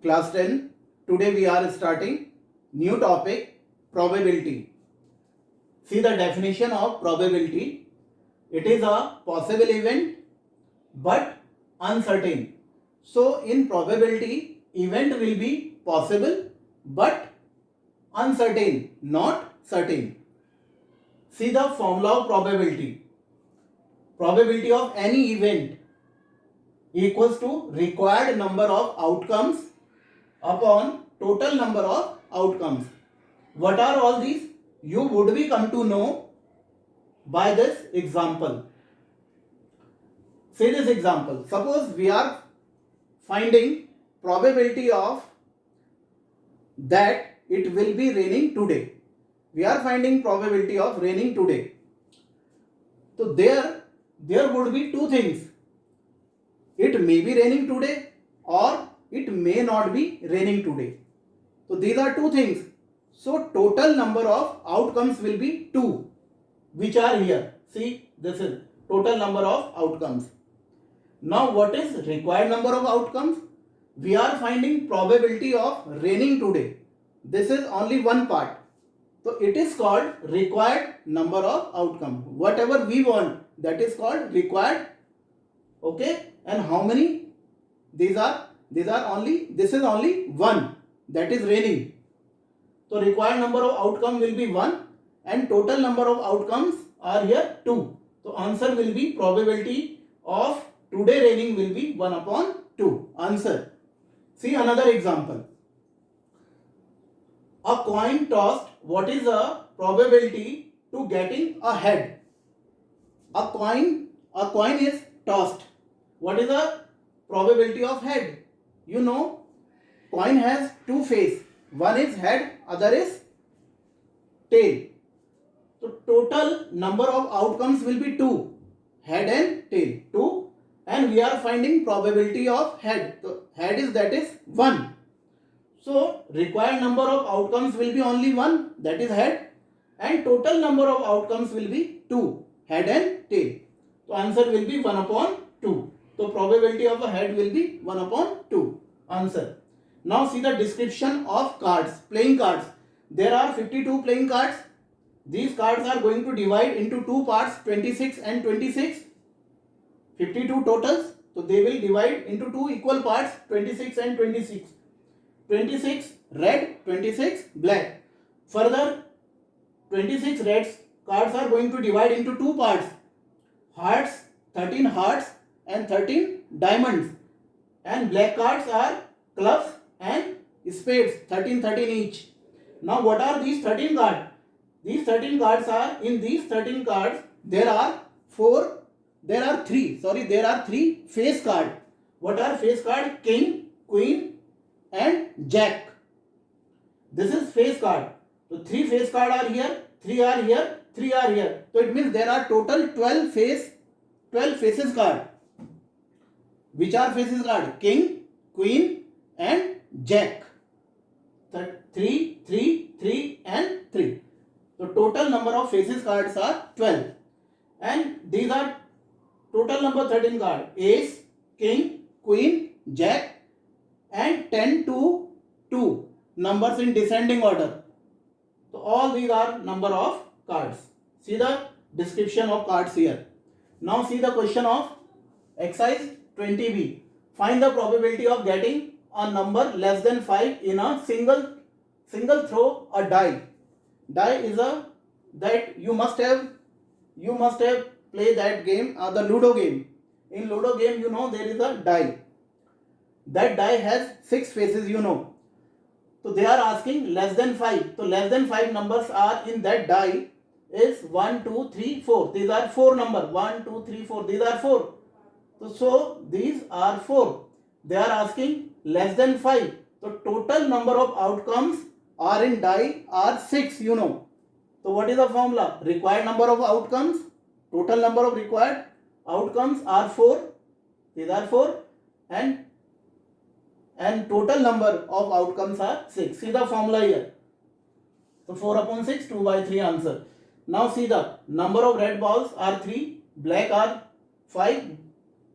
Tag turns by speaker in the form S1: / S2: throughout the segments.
S1: Class 10. Today we are starting new topic, probability. See the definition of probability. It is a possible event but uncertain. So in probability, event will be possible but uncertain, not certain. See the formula of probability. Probability of any event equals to required number of outcomes upon total number of outcomes. What are all these? You would be come to know by this example. Say this example. Suppose we are finding probability of that it will be raining today. We are finding probability of raining today. So there would be two things. It may be raining today or it may not be raining today. So these are two things. So total number of outcomes will be 2, which are here. See, this is total number of outcomes. Now what is required number of outcomes? We are finding probability of raining today. This is only one part. So it is called required number of outcomes. Whatever we want, that is called required. Okay, and how many? This is only one, that is raining. So required number of outcome will be 1 and total number of outcomes are here 2. So answer will be probability of today raining will be 1 upon 2. Answer. See another example. A coin tossed, what is the probability to getting a head? A coin is tossed. What is the probability of head? You know, coin has two faces. One is head, other is tail. So total number of outcomes will be 2. Head and tail, 2. And we are finding probability of head. So head is 1. So required number of outcomes will be only 1, that is head. And total number of outcomes will be 2, head and tail. So answer will be 1 upon 2. So probability of a head will be 1 upon 2. Answer. Now see the description of cards, playing cards. There are 52 playing cards. These cards are going to divide into two parts, 26 and 26. 52 totals. So they will divide into two equal parts, 26 and 26. 26 red, 26 black. Further, 26 reds cards are going to divide into two parts. Hearts, 13 hearts and 13 diamonds. And black cards are clubs and spades, 13 each. Now what are these 13 cards? These 13 cards are, in these 13 cards, there are three face cards. What are face cards? King, queen and jack. This is face card. So 3 face card are here, 3 are here, 3 are here. So it means there are total 12 faces card. Which are faces card? King, queen and jack. 3, 3, 3 and 3. So total number of faces cards are 12. And these are total number 13 card. Ace, king, queen, jack and 10 to 2. Numbers in descending order. So all these are number of cards. See the description of cards here. Now see the question of exercise 20b. Find the probability of getting a number less than 5 in a single throw a die. Die is that you must have played that game, the Ludo game. In Ludo game, you know there is a die. That die has 6 faces, you know. So they are asking less than 5. So less than 5 numbers are in that die is 1, 2, 3, 4. These are 4 numbers. 1, 2, 3, 4. These are 4. So these are 4. They are asking less than 5. So total number of outcomes are in die are 6, you know. So what is the formula? Required number of outcomes. Total number of required outcomes are 4. These are 4. And total number of outcomes are 6. See the formula here. So 4 upon 6, 2 by 3 answer. Now see the number of red balls are 3, black are 5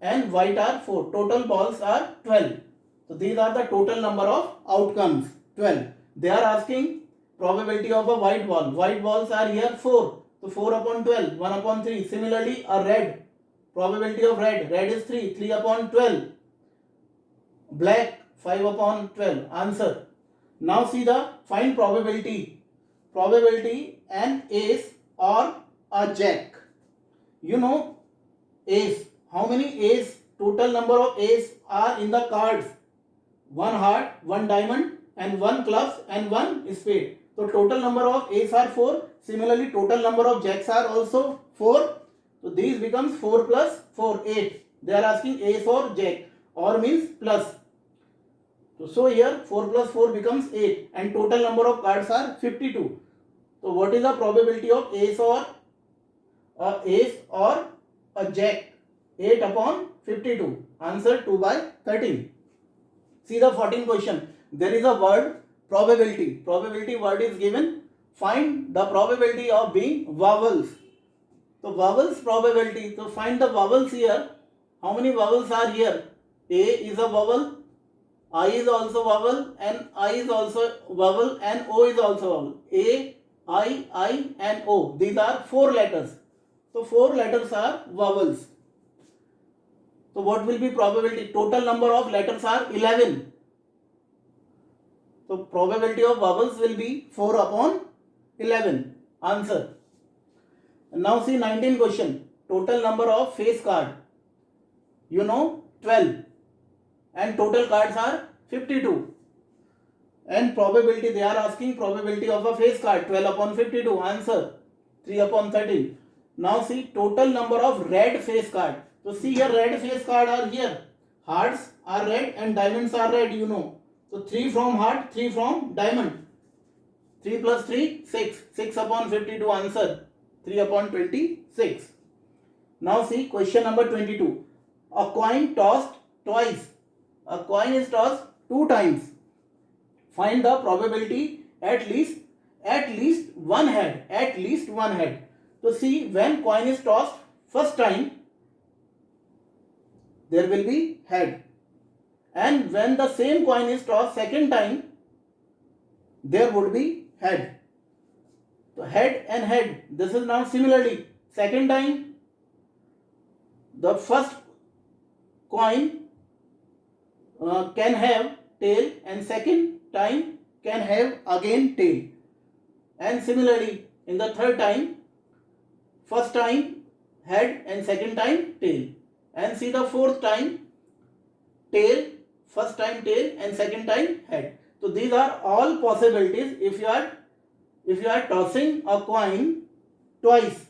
S1: and white are 4. Total balls are 12. So these are the total number of outcomes, 12. They are asking probability of a white ball. White balls are here 4. So 4 upon 12, 1 upon 3. Similarly, a red, probability of red is 3, 3 upon 12. Black, 5 upon 12. Answer. Now see the find probability. Probability an ace or a jack. You know ace. How many ace? Total number of ace are in the cards. 1 heart, 1 diamond and 1 clubs and 1 spade. So total number of ace are 4. Similarly, total number of jacks are also 4. So these becomes 4 plus 4, 8. They are asking ace or jack, or means plus. So here 4 plus 4 becomes 8 and total number of cards are 52. So what is the probability of ace or a jack? 8 upon 52. Answer 2 by 13. See the 14th question. There is a word probability. Probability word is given. Find the probability of being vowels. So vowels probability. So find the vowels here. How many vowels are here? A is a vowel. I is also vowel and I is also vowel and O is also vowel. A, I and O. These are 4 letters. So 4 letters are vowels. So what will be probability? Total number of letters are 11. So probability of vowels will be 4 upon 11. Answer. And now see 19th question. Total number of face card. You know 12. And total cards are 52. And probability, they are asking probability of a face card. 12 upon 52. Answer. 3 upon 13. Now see total number of red face card. So see here red face card are here. Hearts are red and diamonds are red, you know. So 3 from heart, 3 from diamond. 3 plus 3, 6. 6 upon 52 answer. 3 upon 26. Now see question number 22. A coin tossed twice. A coin is tossed 2 times. Find the probability at least one head. At least one head. So see when coin is tossed first time, there will be head. And when the same coin is tossed second time, there would be head. So head and head. This is now similarly. Second time, the first coin can have tail and second time can have again tail. And similarly, in the third time, first time head and second time tail. And see the fourth time, tail, first time tail and second time head. So these are all possibilities if you are tossing a coin twice.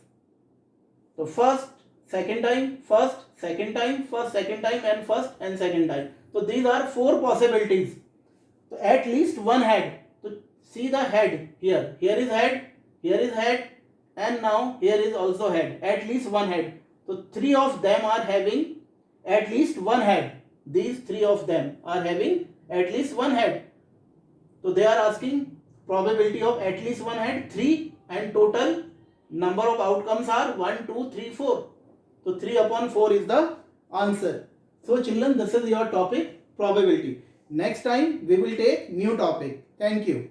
S1: So first, second time, first, second time, first, second time and first and second time. So these are 4 possibilities. So at least one head. So see the head here. Here is head and now here is also head. At least one head. So 3 of them are having at least one head. These 3 of them are having at least one head. So they are asking probability of at least one head 3 and total number of outcomes are 1, 2, 3, 4. So 3 upon 4 is the answer. So children, this is your topic probability. Next time we will take new topic. Thank you.